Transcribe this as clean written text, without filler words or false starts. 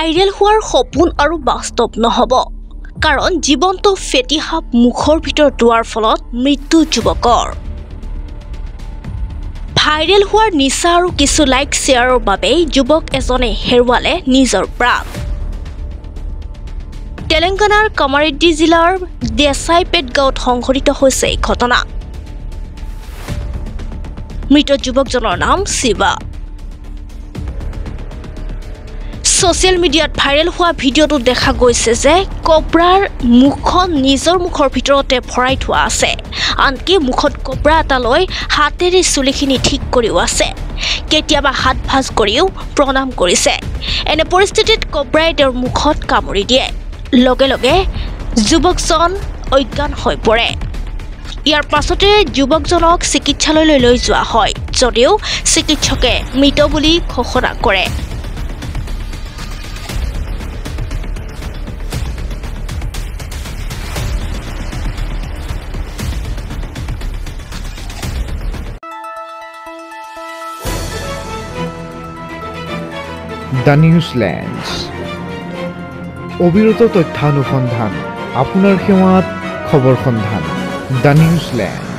viral হোৱাৰ সপোন আৰু বাস্তৱ নহব কাৰণ জীৱন্ত ফেটি সাপ মুখৰ ভিতৰত দুৱাৰ ফলত মৃত্যু যুৱকৰ ভাইৰেল হোৱাৰ নিচা আৰু কিছু লাইক শ্বেয়াৰৰ বাবে যুৱক এজনে হেৰুৱালে নিজৰ প্ৰাণ তেলেংগানাৰ কামাৰেড্ডি জিলাৰ দেশাইপেট গাঁৱত সংঘটিত হৈছে এই ঘটনা মৃত যুৱকজনৰ নাম শিৱা সোশ্যাল মিডিয়াত ভাইৰেল হোৱা ভিডিঅ'টো দেখা গৈছে যে কোব্ৰাৰ মুখখন নিজৰ মুখৰ ভিতৰতে ভৰাই থোৱা আছে আনকি মুখত কোব্ৰা এটা লৈ হাতেৰে চুলিখিনি ঠিক কৰিও আছে কেতিয়াবা হাত ভাঁজ কৰিও প্ৰণাম কৰিছে এনে পৰিস্থিতিত কোব্ৰাই তেওঁৰ মুখত কামুৰি দিয়ে লগে লগে যুৱকজন অজ্ঞান হৈ পৰে ইয়াৰ পাছতে যুৱকজনক চিকিৎসালয়লৈ লৈ যোৱা হয় যদিও চিকিৎসকে মৃত বুলি ঘোষণা কৰে দ্য নিউজলেণ্ডছ অবিৰত তথ্যানুসন্ধান আপোনাৰ সেৱাত খবৰ সন্ধান দ্য নিউজলেণ্ড